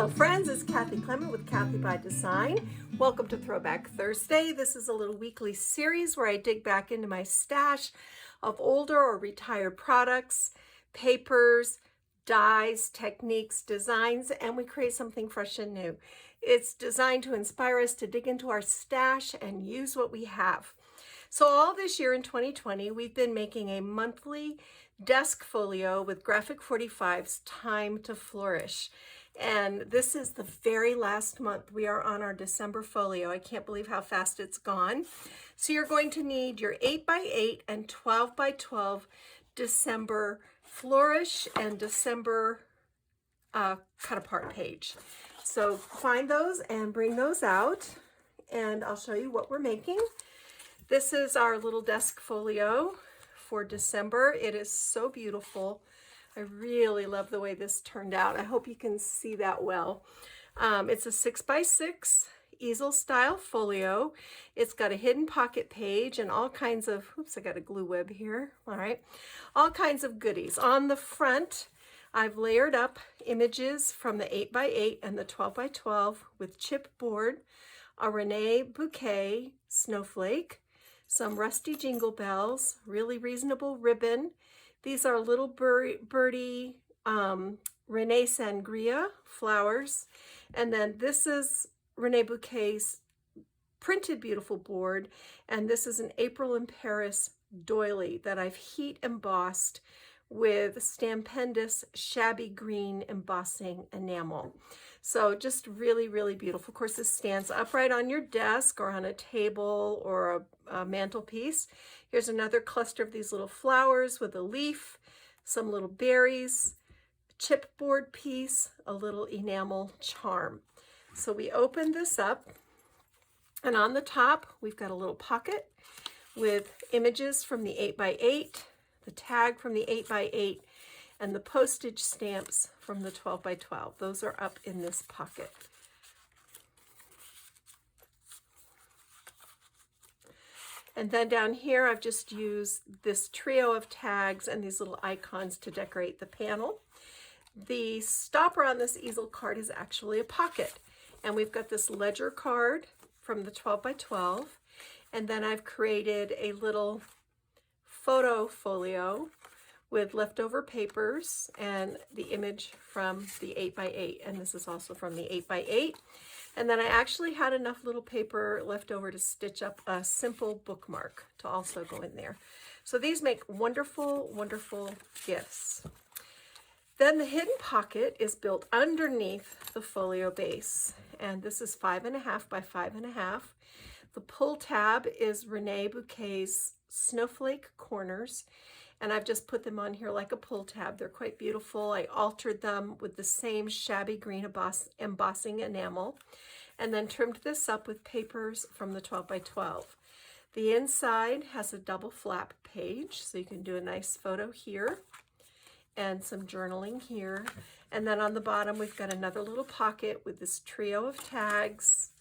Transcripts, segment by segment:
Hello friends, it's Kathy Clement with Kathy by Design. Welcome to Throwback Thursday. This is a little weekly series where I dig back into my stash of older or retired products, papers, dyes, techniques, designs, and we create something fresh and new. It's designed to inspire us to dig into our stash and use what we have. So all this year in 2020, we've been making a monthly desk folio with Graphic 45's Time to Flourish. And this is the very last month. We are on our December folio. I can't believe how fast it's gone. So you're going to need your 8x8 and 12x12 December Flourish and December cut apart page. So find those and bring those out, and I'll show you what we're making. This is our little desk folio for December. It is so beautiful. I really love the way this turned out. I hope you can see that well. It's a 6x6 easel style folio. It's got a hidden pocket page and all kinds of, oops, I got a glue web here. All right. All kinds of goodies. On the front, I've layered up images from the 8x8 and the 12x12 with chipboard, a Rene bouquet snowflake, some rusty jingle bells, really reasonable ribbon. These are little birdie Rene Sangria flowers. And then this is Rene Bouquet's printed beautiful board. And this is an April in Paris doily that I've heat embossed with Stampendous shabby green embossing enamel. So just really, really beautiful. Of course, this stands upright on your desk or on a table or a mantelpiece. Here's another cluster of these little flowers with a leaf, some little berries, chipboard piece, a little enamel charm. So we open this up, and on the top, we've got a little pocket with images from the 8x8, the tag from the 8x8, and the postage stamps from the 12x12. Those are up in this pocket. And then down here, I've just used this trio of tags and these little icons to decorate the panel. The stopper on this easel card is actually a pocket. And we've got this ledger card from the 12x12. And then I've created a little photo folio with leftover papers and the image from the 8x8. And this is also from the 8x8. And then I actually had enough little paper left over to stitch up a simple bookmark to also go in there. So these make wonderful, wonderful gifts. Then the hidden pocket is built underneath the folio base. And this is 5.5 by 5.5. The pull tab is Rene Bouquet's Snowflake Corners. And I've just put them on here like a pull tab. They're quite beautiful. I altered them with the same shabby green embossing enamel, and then trimmed this up with papers from the 12x12. The inside has a double flap page, so you can do a nice photo here and some journaling here. And then on the bottom, we've got another little pocket with this trio of tags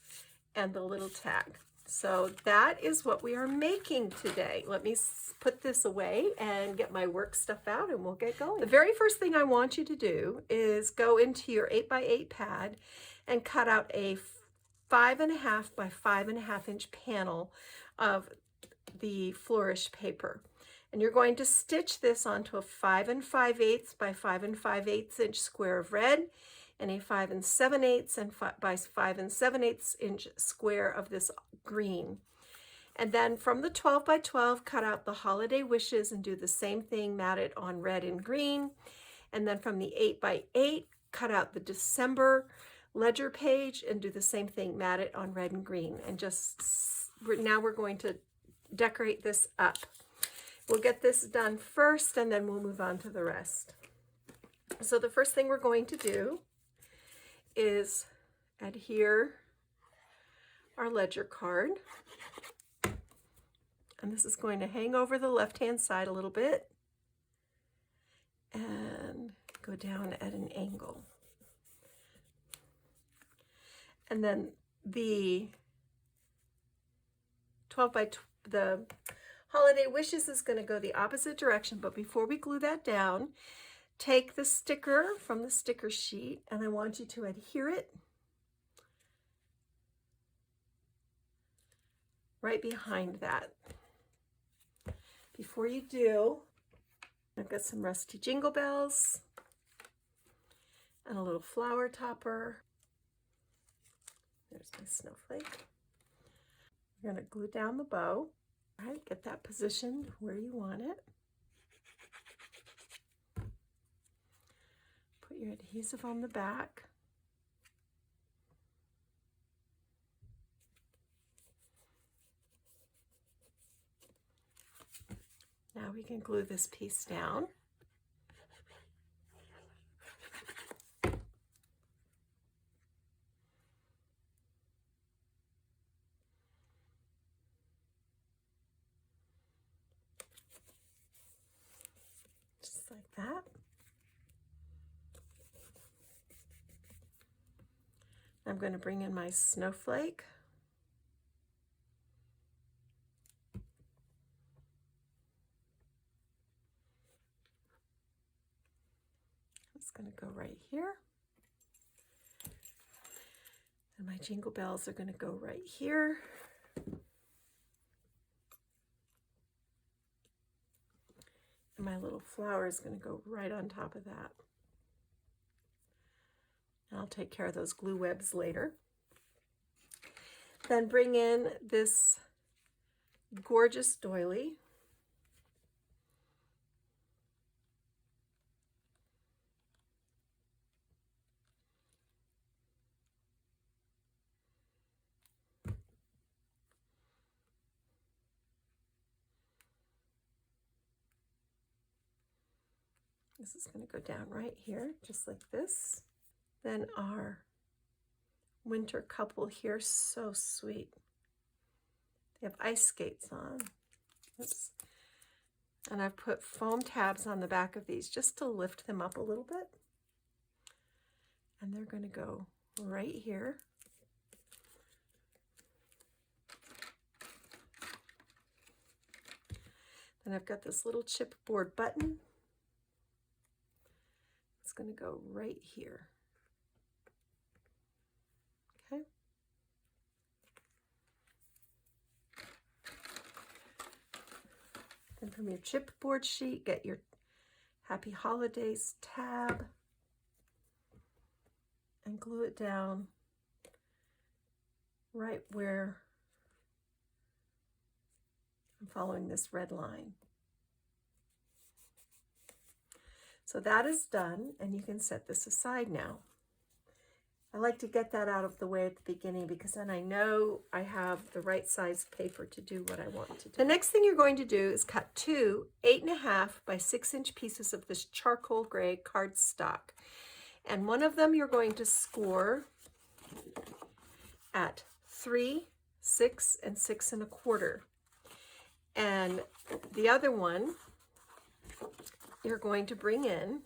and the little tag. So that is what we are making today. Let me put this away and get my work stuff out and we'll get going. The very first thing I want you to do is go into your 8x8 pad and cut out a 5.5 by 5.5 inch panel of the Flourish paper. And you're going to stitch this onto a 5 5/8 by 5 5/8 inch square of red and a 5 7/8 by 5 7/8 inch square of this green. And then from the 12x12, cut out the holiday wishes and do the same thing, mat it on red and green. And then from the 8x8, cut out the December ledger page and do the same thing, mat it on red and green. And now we're going to decorate this up. We'll get this done first and then we'll move on to the rest. So the first thing we're going to do is adhere our ledger card. And this is going to hang over the left-hand side a little bit and go down at an angle. And then the the holiday wishes is going to go the opposite direction, but before we glue that down, take the sticker from the sticker sheet and I want you to adhere it right behind that. Before you do, I've got some rusty jingle bells and a little flower topper. There's my snowflake. We're going to glue down the bow. All right, get that positioned where you want it. Put your adhesive on the back. Now we can glue this piece down. Just like that. I'm going to bring in my snowflake. It's going to go right here. And my jingle bells are going to go right here. And my little flower is going to go right on top of that. And I'll take care of those glue webs later. Then bring in this gorgeous doily. This is going to go down right here, just like this. Then our winter couple here, so sweet. They have ice skates on. Oops. And I've put foam tabs on the back of these just to lift them up a little bit. And they're going to go right here. Then I've got this little chipboard button. It's going to go right here. Okay. Then from your chipboard sheet, get your Happy Holidays tab and glue it down right where I'm following this red line. So that is done, and you can set this aside now. I like to get that out of the way at the beginning because then I know I have the right size paper to do what I want to do. The next thing you're going to do is cut two 8.5 by 6-inch pieces of this charcoal gray cardstock. And one of them you're going to score at 3, 6, and 6 1/4. And the other one you're going to bring in.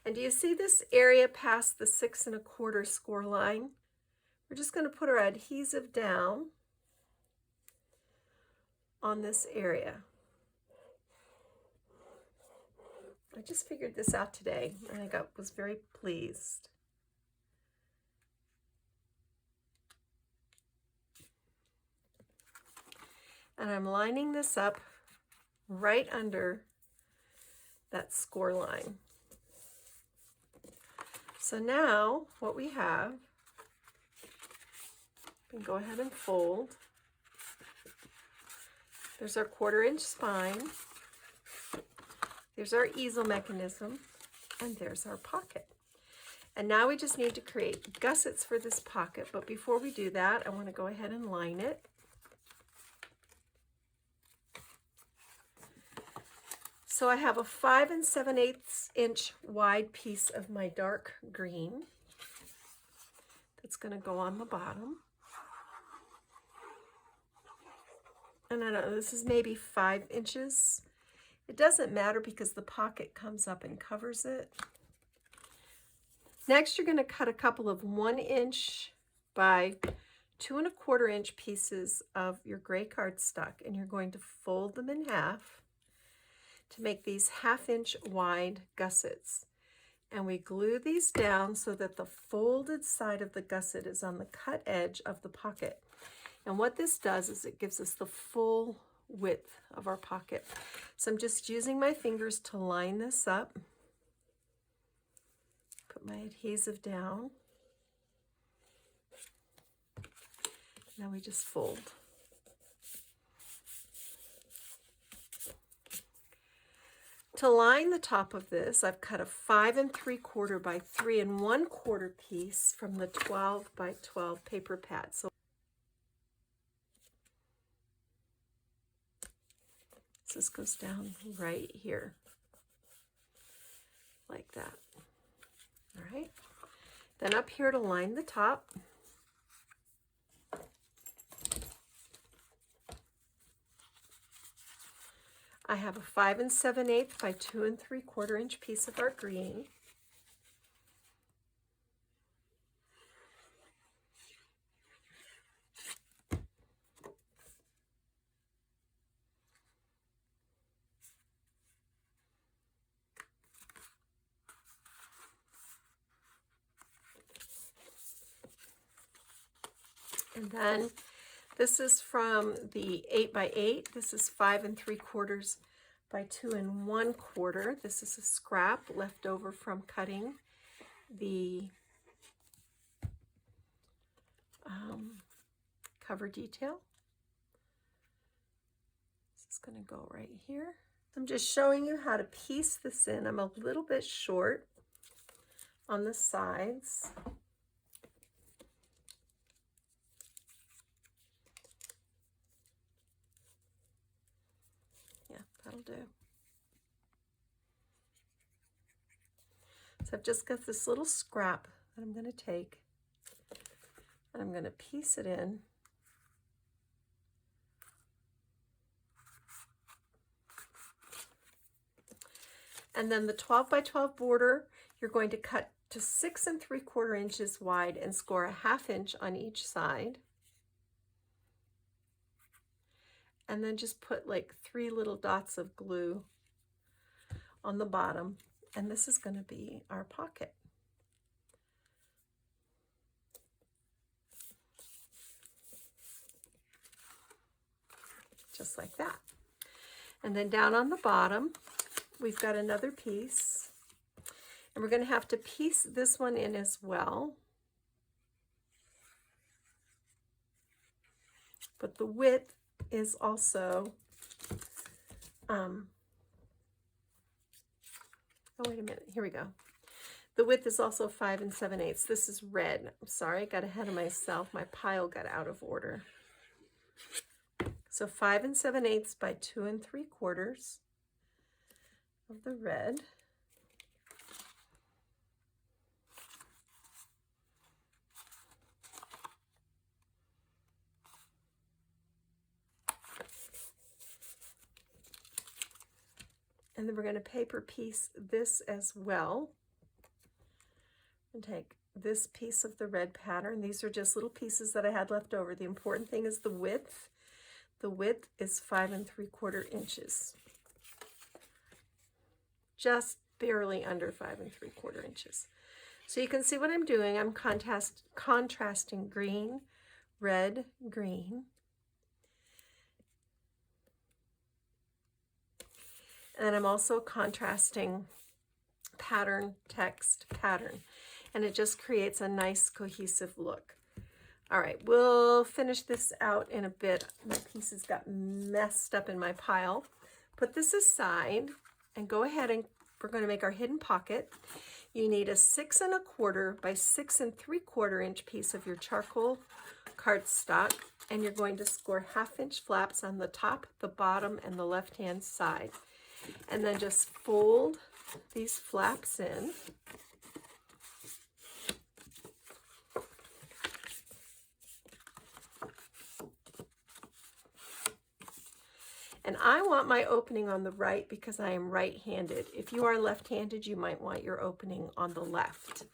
And do you see this area past the 6 1/4 score line? We're just going to put our adhesive down on this area. I just figured this out today and I was very pleased. And I'm lining this up right under that score line. So now what we have, we can go ahead and fold. There's our 1/4 inch spine. There's our easel mechanism, and there's our pocket. And now we just need to create gussets for this pocket, but before we do that, I want to go ahead and line it. So I have a 5 7/8 inch wide piece of my dark green that's going to go on the bottom. And I don't know, this is maybe 5 inches. It doesn't matter because the pocket comes up and covers it. Next, you're going to cut a couple of 1 inch by 2 1/4 inch pieces of your gray cardstock, and you're going to fold them in half. to make these 1/2 inch wide gussets. And we glue these down so that the folded side of the gusset is on the cut edge of the pocket. And what this does is it gives us the full width of our pocket. So I'm just using my fingers to line this up. Put my adhesive down. Now we just fold. To line the top of this, I've cut a 5 3/4 by 3 1/4 piece from the 12 by 12 paper pad. So this goes down right here, like that. All right. Then up here to line the top, I have a 5 7/8 by 2 3/4 inch piece of our green. And then this is from the 8 by 8. This is 5 3/4 by 2 1/4. This is a scrap left over from cutting the cover detail. This is going to go right here. I'm just showing you how to piece this in. I'm a little bit short on the sides. That'll do. So I've just got this little scrap that I'm going to take and I'm going to piece it in. And then the 12 by 12 border, you're going to cut to 6 3/4 inches wide and score a 1/2 inch on each side. And then just put like 3 little dots of glue on the bottom. And this is going to be our pocket. Just like that. And then down on the bottom, we've got another piece. And we're going to have to piece this one in as well. But the width is also, oh, wait a minute, here we go. The width is also 5 7/8. This is red. I'm sorry, I got ahead of myself. My pile got out of order. So 5 7/8 by 2 3/4 of the red. And then we're going to paper piece this as well. And take this piece of the red pattern. These are just little pieces that I had left over. The important thing is the width. The width is 5 3/4 inches. Just barely under 5 3/4 inches. So you can see what I'm doing. I'm contrasting green, red, green. And I'm also contrasting pattern, text, pattern. And it just creates a nice cohesive look. All right, we'll finish this out in a bit. My pieces got messed up in my pile. Put this aside and go ahead and we're going to make our hidden pocket. You need a 6 1/4 by 6 3/4 inch piece of your charcoal cardstock. And you're going to score 1/2 inch flaps on the top, the bottom, and the left-hand side. And then just fold these flaps in. And I want my opening on the right because I am right-handed. If you are left-handed, you might want your opening on the left.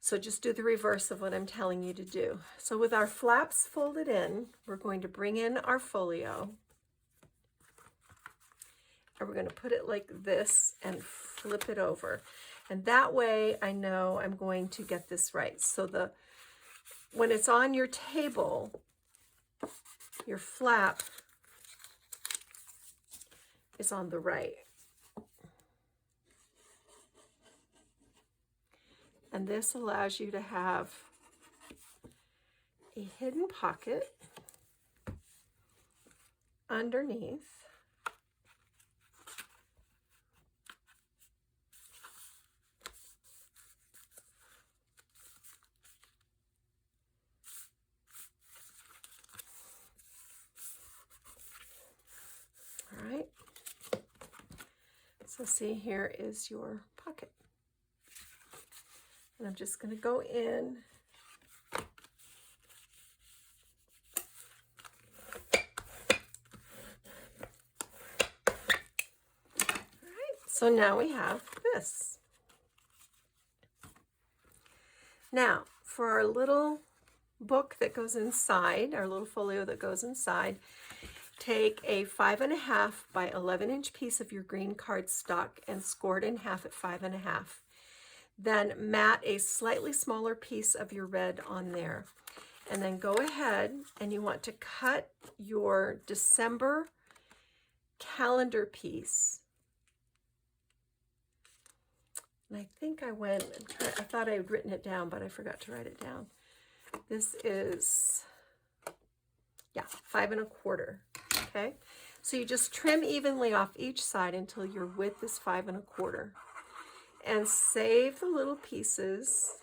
So just do the reverse of what I'm telling you to do. So with our flaps folded in, we're going to bring in our folio. and we're going to put it like this and flip it over. And that way I know I'm going to get this right. So when it's on your table, your flap is on the right. And this allows you to have a hidden pocket underneath. All right. So see, here is your pocket. And I'm just going to go in So now we have this. Now, for our little book that goes inside, our little folio that goes inside, take a 5.5 by 11-inch piece of your green cardstock and score it in half at 5.5. Then mat a slightly smaller piece of your red on there. And then go ahead and you want to cut your December calendar piece. And I think I thought I had written it down, but I forgot to write it down. This is, yeah, 5.25, okay? So you just trim evenly off each side until your width is 5.25. And save the little pieces.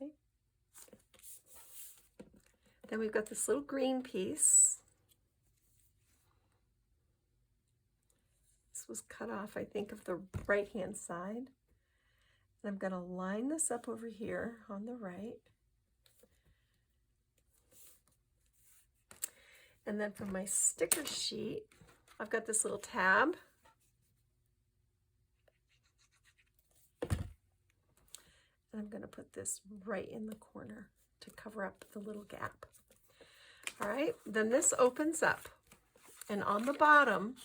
Okay. Then we've got this little green piece. This was cut off, I think, of the right-hand side. And I'm going to line this up over here on the right. And then for my sticker sheet, I've got this little tab. And I'm going to put this right in the corner to cover up the little gap. All right, then this opens up. And on the bottom,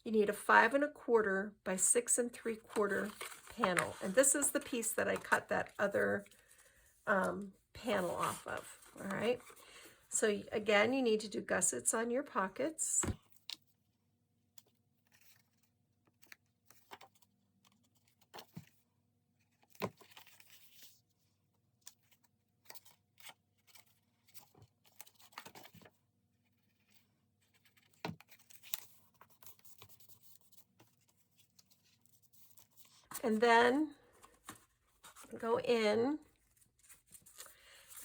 you need a 5.25 by 6.75 panel. And this is the piece that I cut that other panel off of, all right? So again, you need to do gussets on your pockets. And then go in and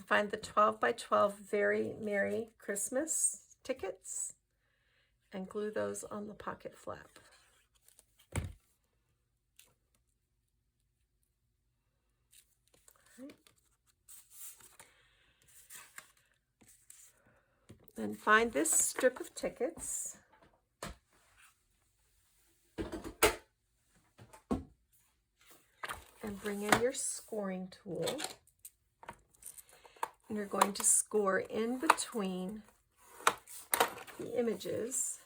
find the 12 by 12 Very Merry Christmas tickets and glue those on the pocket flap. Right. Then find this strip of tickets. And bring in your scoring tool. And you're going to score in between the images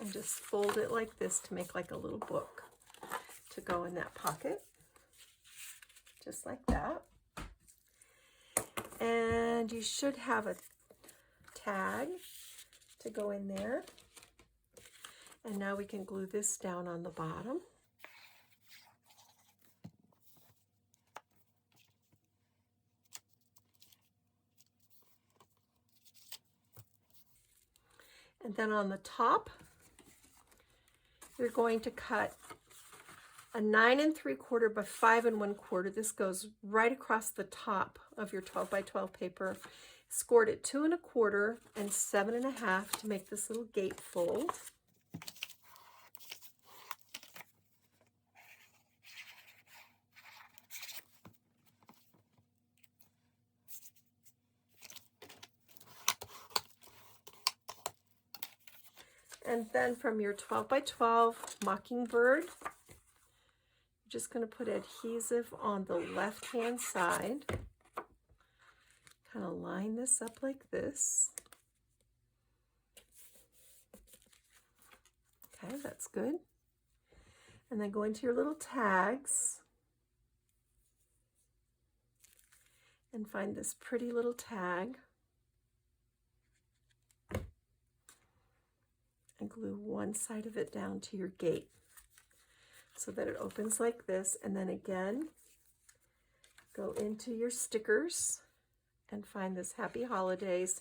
and just fold it like this to make like a little book to go in that pocket. Just like that. And you should have a tag to go in there. And now we can glue this down on the bottom. And then on the top, you're going to cut a 9.75 by 5.25. This goes right across the top of your 12 by 12 paper. Scored at 2.25 and 7.5 to make this little gatefold. And then from your 12 by 12 Mockingbird, just going to put adhesive on the left-hand side. Kind of line this up like this. Okay, that's good. And then go into your little tags and find this pretty little tag and glue one side of it down to your gate so that it opens like this. And then again, go into your stickers and find this Happy Holidays.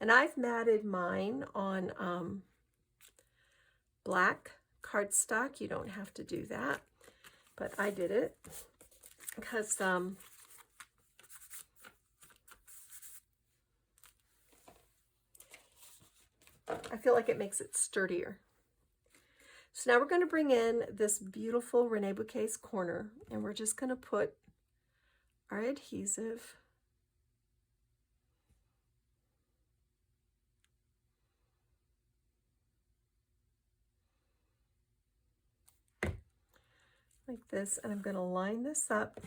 And I've matted mine on black cardstock. You don't have to do that, but I did it because I feel like it makes it sturdier. So now we're going to bring in this beautiful Rene Bouquet's corner, and we're just going to put our adhesive like this, and I'm going to line this up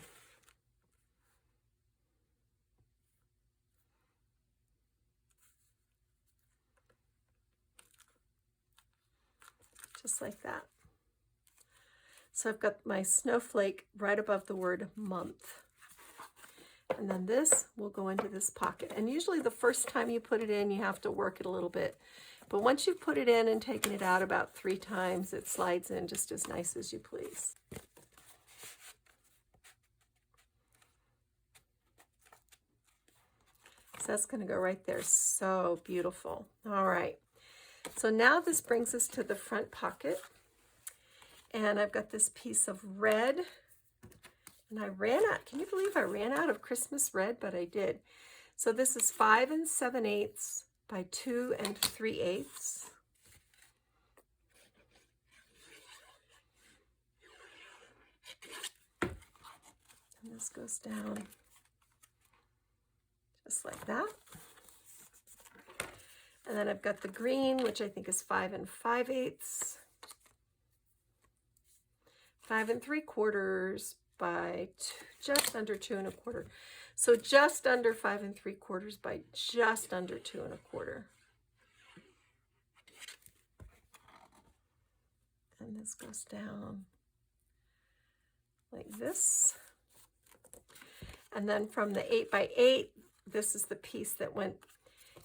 just like that. So I've got my snowflake right above the word month. And then this will go into this pocket. And usually the first time you put it in, you have to work it a little bit. But once you've put it in and taken it out about 3 times, it slides in just as nice as you please. So that's going to go right there. So beautiful. All right. So now this brings us to the front pocket. And I've got this piece of red. And I ran out. Can you believe I ran out of Christmas red? But I did. So this is 5 7/8 by 2 3/8. And this goes down just like that. And then I've got the green, which I think is 5 5/8, 5 3/4 by just under 2 1/4. So just under 5 3/4 by just under 2 1/4. And this goes down like this. And then from the 8 by 8, this is the piece that went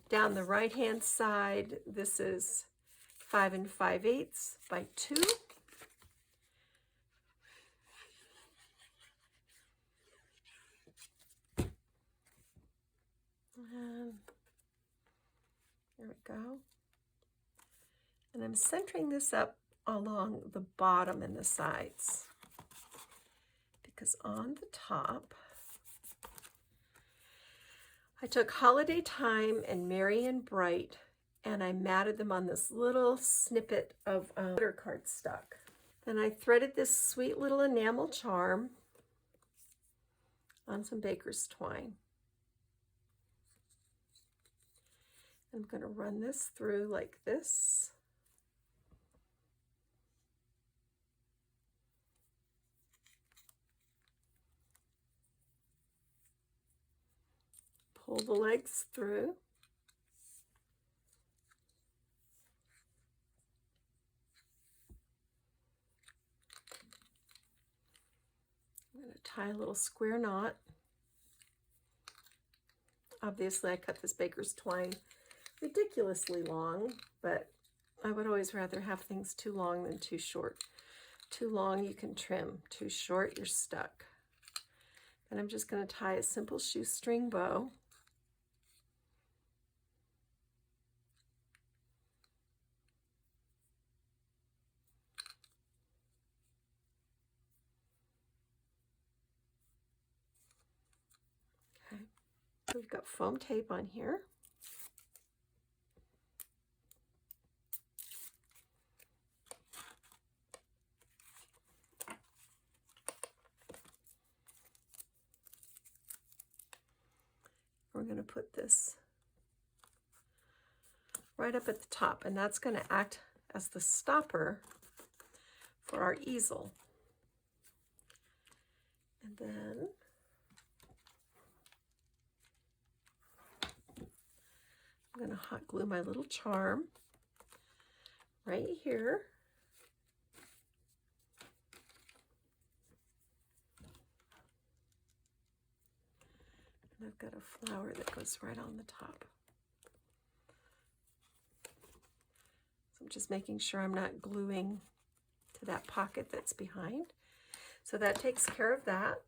down the right-hand side. This is 5 5/8 by 2. And there we go. And I'm centering this up along the bottom and the sides, because on the top, I took Holiday Time and Merry and Bright, and I matted them on this little snippet of glitter cardstock. Then I threaded this sweet little enamel charm on some baker's twine. I'm going to run this through like this. Pull the legs through. I'm going to tie a little square knot. Obviously, I cut this baker's twine ridiculously long, but I would always rather have things too long than too short. Too long, you can trim. Too short, you're stuck. And I'm just going to tie a simple shoestring bow. Okay, so we've got foam tape on here. We're going to put this right up at the top, and that's going to act as the stopper for our easel. And then I'm going to hot glue my little charm right here. And I've got a flower that goes right on the top. So I'm just making sure I'm not gluing to that pocket that's behind. So that takes care of that.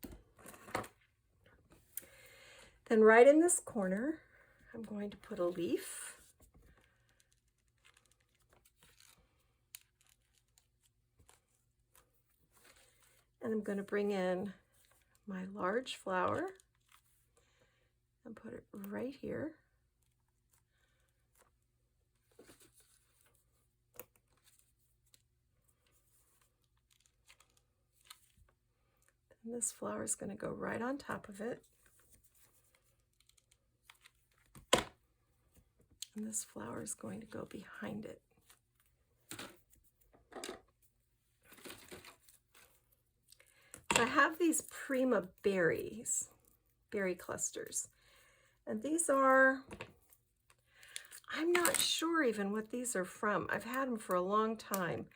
Then right in this corner, I'm going to put a leaf. And I'm going to bring in my large flower and put it right here. And this flower is going to go right on top of it. And this flower is going to go behind it. I have these Prima berries, berry clusters, and these are, I'm not sure even what these are from. I've had them for a long time,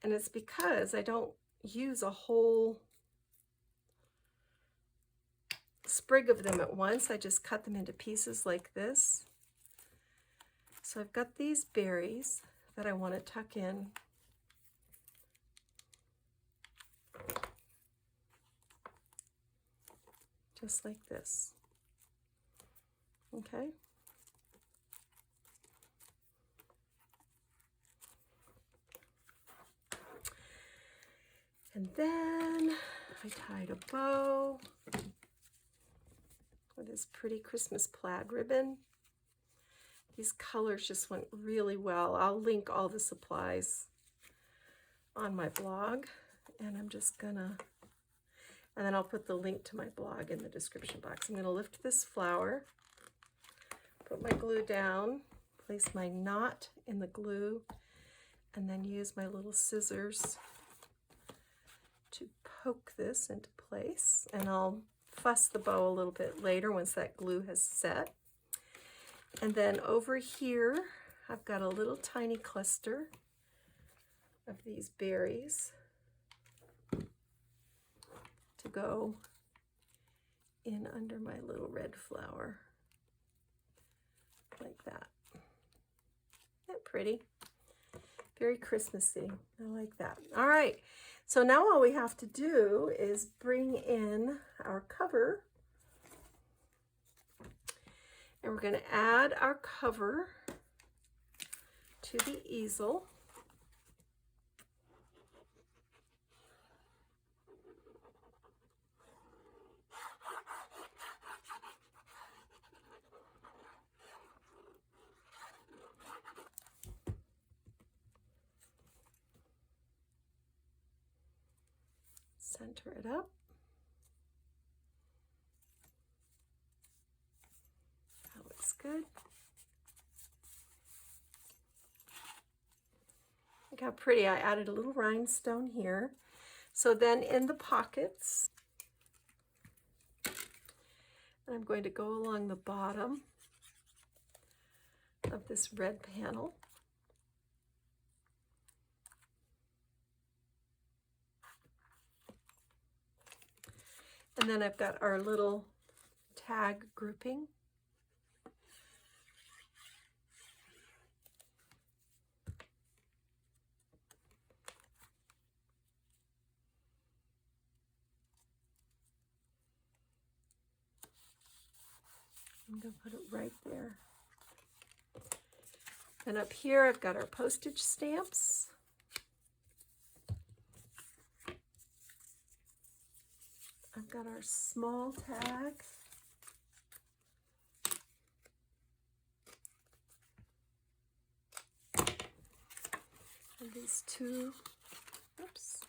and it's because I don't use a whole sprig of them at once. I just cut them into pieces like this. So I've got these berries that I want to tuck in. Just like this. Okay. And then I tied a bow with this pretty Christmas plaid ribbon. These colors just went really well. I'll link all the supplies on my blog, and I'm just gonna, and then I'll put the link to my blog in the description box. I'm gonna lift this flower, put my glue down, place my knot in the glue, and then use my little scissors to poke this into place. And I'll fuss the bow a little bit later once that glue has set. And then over here, I've got a little tiny cluster of these berries to go in under my little red flower, like that. Isn't that pretty? Very Christmassy. I like that. All right, so now all we have to do is bring in our cover, and we're going to add our cover to the easel. Center it up. That looks good. Look how pretty. I added a little rhinestone here. So then in the pockets, I'm going to go along the bottom of this red panel. And then I've got our little tag grouping. I'm going to put it right there. And up here I've got our postage stamps. I've got our small tag. And these two, oops,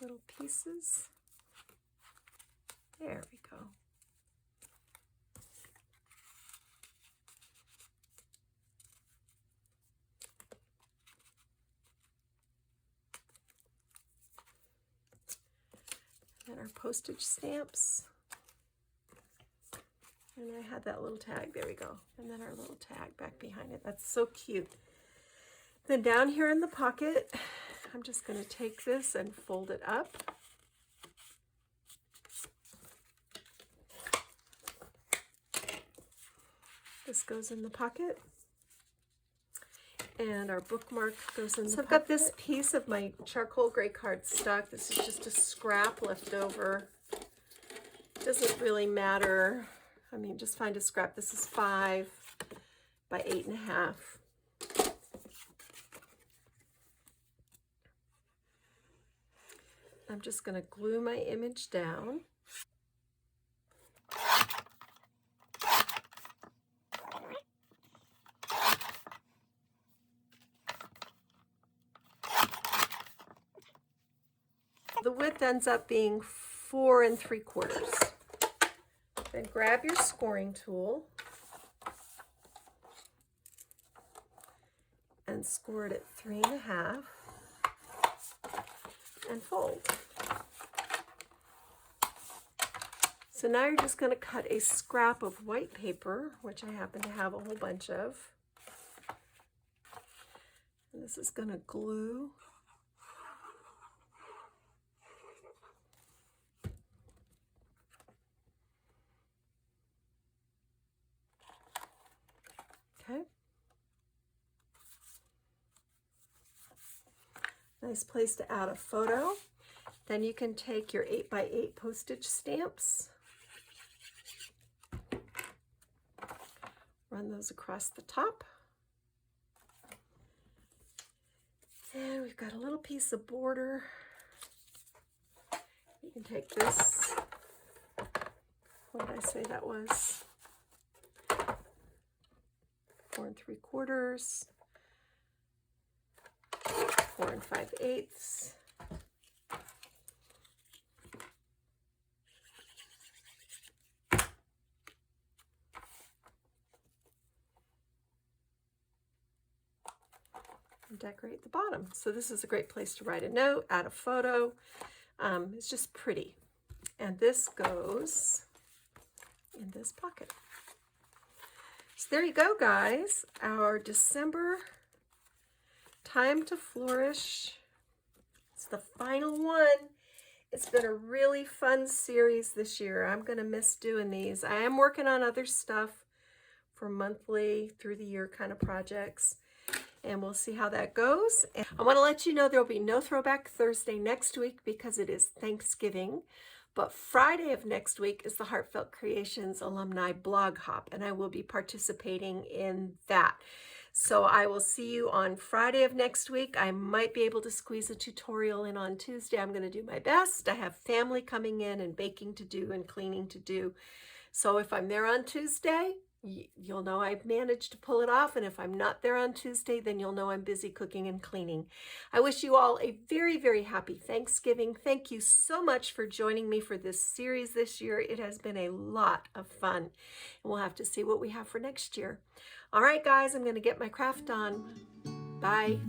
little pieces. There we go. And our postage stamps. And I had that little tag, there we go. And then our little tag back behind it. That's so cute. Then down here in the pocket, I'm just going to take this and fold it up. This goes in the pocket. And our bookmark goes in the pocket. So I've got this piece of my charcoal gray cardstock. This is just a scrap left over. Doesn't really matter. I mean, just find a scrap. This is 5 by 8.5. I'm just going to glue my image down. The width ends up being 4 3/4. Then grab your scoring tool and score it at 3.5 and fold. So now you're just going to cut a scrap of white paper, which I happen to have a whole bunch of. And this is going to glue. Okay. Nice place to add a photo. Then you can take your 8 by 8 postage stamps, run those across the top. And we've got a little piece of border. You can take this, what did I say that was? 4 3/4, 4 5/8. And decorate the bottom. So this is a great place to write a note, add a photo. It's just pretty. And this goes in this pocket. So there you go, guys. Our December Time to Flourish. It's the final one. It's been a really fun series this year. I'm going to miss doing these. I am working on other stuff for monthly, through the year kind of projects. And we'll see how that goes. And I want to let you know there will be no Throwback Thursday next week because it is Thanksgiving. But Friday of next week is the Heartfelt Creations Alumni Blog Hop, and I will be participating in that. So I will see you on Friday of next week. I might be able to squeeze a tutorial in on Tuesday. I'm going to do my best. I have family coming in and baking to do and cleaning to do. So if I'm there on Tuesday, you'll know I've managed to pull it off. And if I'm not there on Tuesday, then you'll know I'm busy cooking and cleaning. I wish you all a very, very happy Thanksgiving. Thank you so much for joining me for this series this year. It has been a lot of fun. And we'll have to see what we have for next year. All right, guys, I'm going to get my craft on. Bye.